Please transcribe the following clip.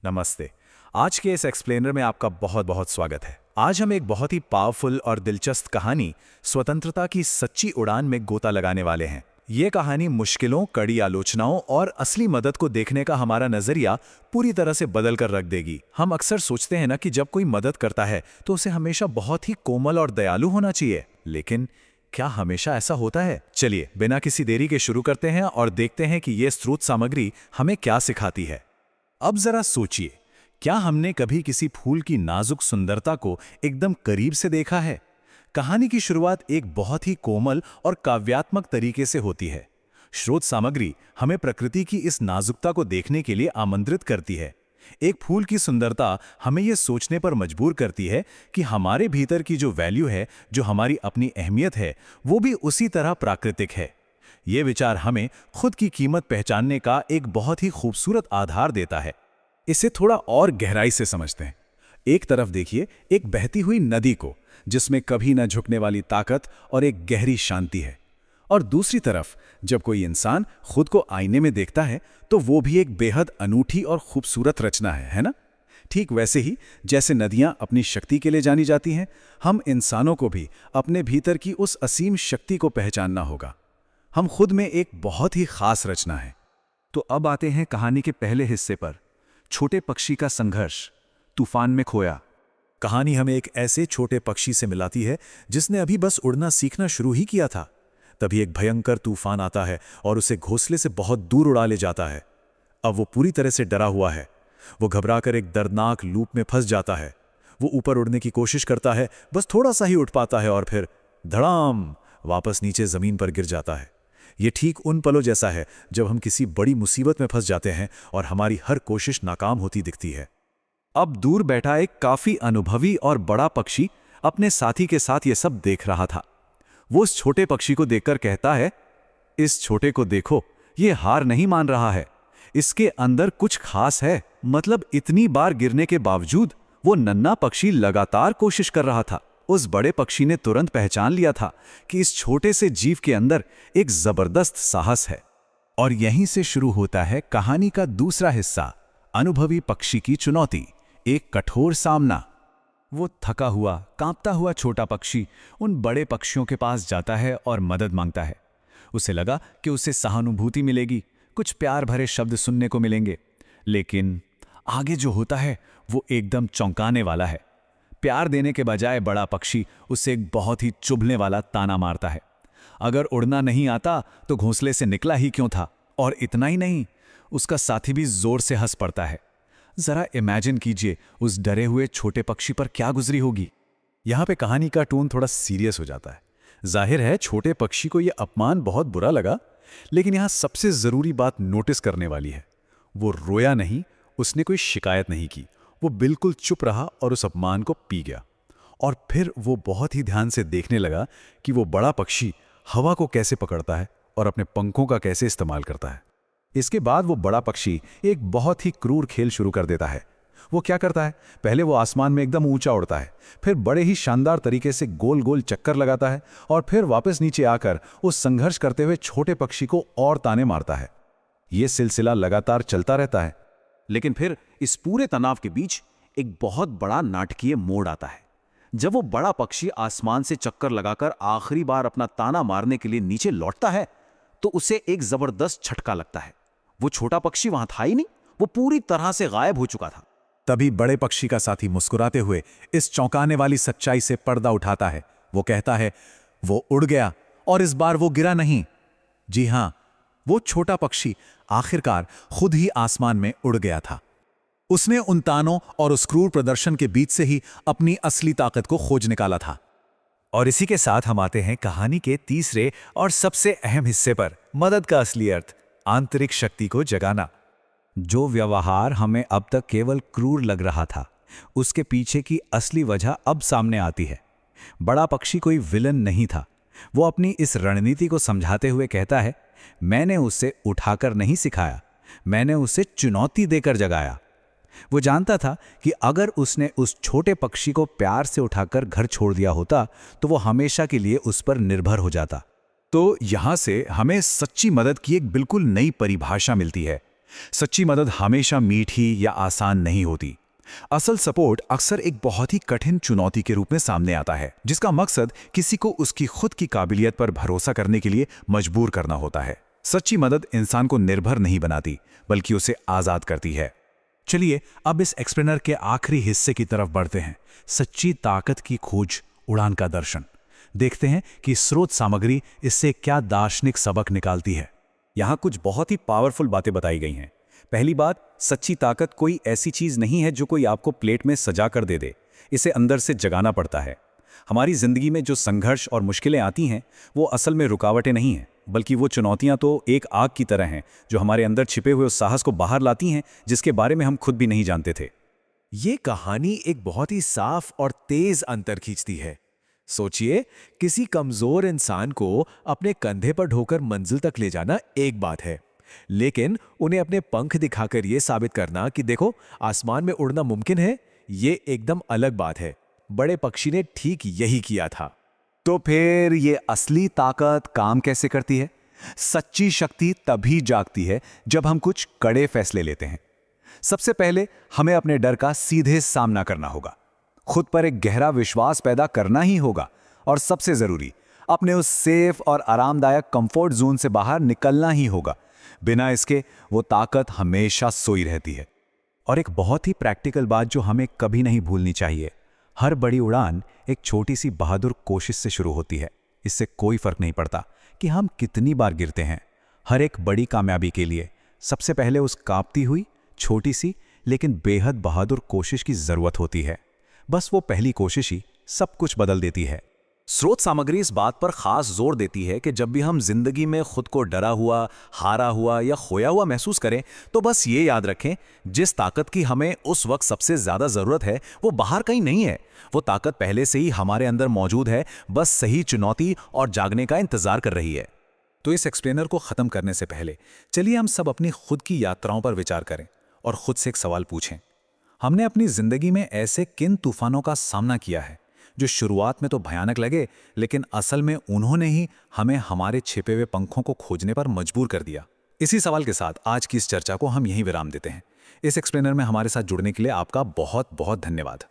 नमस्ते। आज के इस एक्सप्लेनर में आपका बहुत बहुत स्वागत है। आज हम एक बहुत ही पावरफुल और दिलचस्प कहानी स्वतंत्रता की सच्ची उड़ान में गोता लगाने वाले हैं। ये कहानी मुश्किलों, कड़ी आलोचनाओं और असली मदद को देखने का हमारा नजरिया पूरी तरह से बदल कर रख देगी। हम अक्सर सोचते हैं ना कि जब कोई मदद करता है तो उसे हमेशा बहुत ही कोमल और दयालु होना चाहिए, लेकिन क्या हमेशा ऐसा होता है? चलिए बिना किसी देरी के शुरू करते हैं और देखते हैं कि ये स्रोत सामग्री हमें क्या सिखाती है। अब जरा सोचिए, क्या हमने कभी किसी फूल की नाजुक सुंदरता को एकदम करीब से देखा है? कहानी की शुरुआत एक बहुत ही कोमल और काव्यात्मक तरीके से होती है। स्रोत सामग्री हमें प्रकृति की इस नाजुकता को देखने के लिए आमंत्रित करती है। एक फूल की सुंदरता हमें यह सोचने पर मजबूर करती है कि हमारे भीतर की जो वैल्यू है, जो हमारी अपनी अहमियत है, वो भी उसी तरह प्राकृतिक है। ये विचार हमें खुद की कीमत पहचानने का एक बहुत ही खूबसूरत आधार देता है। इसे थोड़ा और गहराई से समझते हैं। एक तरफ देखिए एक बहती हुई नदी को, जिसमें कभी न झुकने वाली ताकत और एक गहरी शांति है। और दूसरी तरफ जब कोई इंसान खुद को आईने में देखता है तो वो भी एक बेहद अनूठी और खूबसूरत रचना है ना? ठीक वैसे ही जैसे नदियां अपनी शक्ति के लिए जानी जाती हैं, हम इंसानों को भी अपने भीतर की उस असीम शक्ति को पहचानना होगा। हम खुद में एक बहुत ही खास रचना है। तो अब आते हैं कहानी के पहले हिस्से पर, छोटे पक्षी का संघर्ष, तूफान में खोया। कहानी हमें एक ऐसे छोटे पक्षी से मिलाती है जिसने अभी बस उड़ना सीखना शुरू ही किया था। तभी एक भयंकर तूफान आता है और उसे घोंसले से बहुत दूर उड़ा ले जाता है। अब वो पूरी तरह से डरा हुआ है। वो घबराकर एक दर्दनाक लूप में फंस जाता है। वो ऊपर उड़ने की कोशिश करता है, बस थोड़ा सा ही उठ पाता है और फिर धड़ाम वापस नीचे जमीन पर गिर जाता है। ये ठीक उन पलों जैसा है जब हम किसी बड़ी मुसीबत में फंस जाते हैं और हमारी हर कोशिश नाकाम होती दिखती है। अब दूर बैठा एक काफी अनुभवी और बड़ा पक्षी अपने साथी के साथ ये सब देख रहा था। वो उस छोटे पक्षी को देखकर कहता है, इस छोटे को देखो, ये हार नहीं मान रहा है। इसके अंदर कुछ खास है। मतलब इतनी बार गिरने के बावजूद वो नन्हा पक्षी लगातार कोशिश कर रहा था। उस बड़े पक्षी ने तुरंत पहचान लिया था कि इस छोटे से जीव के अंदर एक जबरदस्त साहस है। और यहीं से शुरू होता है कहानी का दूसरा हिस्सा, अनुभवी पक्षी की चुनौती, एक कठोर सामना। वो थका हुआ, कांपता हुआ छोटा पक्षी उन बड़े पक्षियों के पास जाता है और मदद मांगता है। उसे लगा कि उसे सहानुभूति मिलेगी, कुछ प्यार भरे शब्द सुनने को मिलेंगे। लेकिन आगे जो होता है वो एकदम चौंकाने वाला है। प्यार देने के बजाय बड़ा पक्षी उसे एक बहुत ही चुभने वाला ताना मारता है। अगर उड़ना नहीं आता तो घोंसले से निकला ही क्यों था? और इतना ही नहीं, उसका साथी भी जोर से हंस पड़ता है। जरा इमेजिन कीजिए उस डरे हुए छोटे पक्षी पर क्या गुजरी होगी। यहाँ पे कहानी का टोन थोड़ा सीरियस हो जाता है। जाहिर है छोटे पक्षी को यह अपमान बहुत बुरा लगा, लेकिन यहाँ सबसे जरूरी बात नोटिस करने वाली है। वो रोया नहीं, उसने कोई शिकायत नहीं की। वो बिल्कुल चुप रहा और उस अपमान को पी गया। और फिर वो बहुत ही ध्यान से देखने लगा कि वो बड़ा पक्षी हवा को कैसे पकड़ता है और अपने पंखों का कैसे इस्तेमाल करता है। इसके बाद वो बड़ा पक्षी एक बहुत ही क्रूर खेल शुरू कर देता है। वो क्या करता है, पहले वो आसमान में एकदम ऊंचा उड़ता है, फिर बड़े ही शानदार तरीके से गोल गोल चक्कर लगाता है और फिर वापस नीचे आकर उस संघर्ष करते हुए छोटे पक्षी को और ताने मारता है। ये सिलसिला लगातार चलता रहता है। लेकिन फिर इस पूरे तनाव के बीच एक बहुत बड़ा नाटकीय मोड़ आता है। जब वो बड़ा पक्षी आसमान से चक्कर लगाकर आखिरी बार अपना ताना मारने के लिए नीचे लौटता है तो उसे एक जबरदस्त झटका लगता है। वो छोटा पक्षी वहां था ही नहीं, वो पूरी तरह से गायब हो चुका था। तभी बड़े पक्षी का साथी मुस्कुराते हुए इस चौंकाने वाली सच्चाई से पर्दा उठाता है। वो कहता है, वो उड़ गया और इस बार वो गिरा नहीं। जी हां, वो छोटा पक्षी आखिरकार खुद ही आसमान में उड़ गया था। उसने उन तानों और उस क्रूर प्रदर्शन के बीच से ही अपनी असली ताकत को खोज निकाला था। और इसी के साथ हम आते हैं कहानी के तीसरे और सबसे अहम हिस्से पर, मदद का असली अर्थ, आंतरिक शक्ति को जगाना। जो व्यवहार हमें अब तक केवल क्रूर लग रहा था, उसके पीछे की असली वजह अब सामने आती है। बड़ा पक्षी कोई विलन नहीं था। वो अपनी इस रणनीति को समझाते हुए कहता है, मैंने उसे उठाकर नहीं सिखाया, मैंने उसे चुनौती देकर जगाया। वो जानता था कि अगर उसने उस छोटे पक्षी को प्यार से उठाकर घर छोड़ दिया होता तो वो हमेशा के लिए उस पर निर्भर हो जाता। तो यहां से हमें सच्ची मदद की एक बिल्कुल नई परिभाषा मिलती है। सच्ची मदद हमेशा मीठी या आसान नहीं होती। असल सपोर्ट अक्सर एक बहुत ही कठिन चुनौती के रूप में सामने आता है, जिसका मकसद किसी को उसकी खुद की काबिलियत पर भरोसा करने के लिए मजबूर करना होता है। सच्ची मदद इंसान को निर्भर नहीं बनाती, बल्कि उसे आजाद करती है। चलिए अब इस एक्सप्लेनर के आखिरी हिस्से की तरफ बढ़ते हैं, सच्ची ताकत की खोज, उड़ान का दर्शन। देखते हैं कि स्रोत सामग्री इससे क्या दार्शनिक सबक निकालती है। यहाँ कुछ बहुत ही पावरफुल बातें बताई गई हैं। पहली बात, सच्ची ताकत कोई ऐसी चीज नहीं है जो कोई आपको प्लेट में सजा कर दे दे। इसे अंदर से जगाना पड़ता है। हमारी जिंदगी में जो संघर्ष और मुश्किलें आती हैं, वो असल में रुकावटें नहीं हैं, बल्कि वो चुनौतियां तो एक आग की तरह हैं जो हमारे अंदर छिपे हुए उस साहस को बाहर लाती हैं, जिसके बारे में हम खुद भी नहीं जानते थे। ये कहानी एक बहुत ही साफ और तेज अंतर खींचती है। सोचिए, किसी कमजोर इंसान को अपने कंधे पर ढोकर मंजिल तक ले जाना एक बात है, लेकिन उन्हें अपने पंख दिखाकर यह साबित करना कि देखो आसमान में उड़ना मुमकिन है, ये एकदम अलग बात है। बड़े पक्षी ने ठीक यही किया था। तो फिर ये असली ताकत काम कैसे करती है? सच्ची शक्ति तभी जागती है जब हम कुछ कड़े फैसले लेते हैं। सबसे पहले हमें अपने डर का सीधे सामना करना होगा, खुद पर एक गहरा विश्वास पैदा करना ही होगा, और सबसे जरूरी, अपने उस सेफ और आरामदायक कंफर्ट जोन से बाहर निकलना ही होगा। बिना इसके वो ताकत हमेशा सोई रहती है। और एक बहुत ही प्रैक्टिकल बात जो हमें कभी नहीं भूलनी चाहिए, हर बड़ी उड़ान एक छोटी सी बहादुर कोशिश से शुरू होती है। इससे कोई फर्क नहीं पड़ता कि हम कितनी बार गिरते हैं। हर एक बड़ी कामयाबी के लिए सबसे पहले उस कांपती हुई छोटी सी लेकिन बेहद बहादुर कोशिश की जरूरत होती है। बस वो पहली कोशिश ही सब कुछ बदल देती है। स्रोत सामग्री इस बात पर खास जोर देती है कि जब भी हम जिंदगी में खुद को डरा हुआ, हारा हुआ या खोया हुआ महसूस करें, तो बस ये याद रखें, जिस ताकत की हमें उस वक्त सबसे ज्यादा जरूरत है वो बाहर कहीं नहीं है। वो ताकत पहले से ही हमारे अंदर मौजूद है, बस सही चुनौती और जागने का इंतजार कर रही है। तो इस एक्सप्लेनर को खत्म करने से पहले चलिए हम सब अपनी खुद की यात्राओं पर विचार करें और खुद से एक सवाल पूछें। हमने अपनी जिंदगी में ऐसे किन तूफानों का सामना किया है जो शुरुआत में तो भयानक लगे, लेकिन असल में उन्होंने ही हमें हमारे छिपे हुए पंखों को खोजने पर मजबूर कर दिया। इसी सवाल के साथ आज की इस चर्चा को हम यहीं विराम देते हैं। इस एक्सप्लेनर में हमारे साथ जुड़ने के लिए आपका बहुत बहुत धन्यवाद।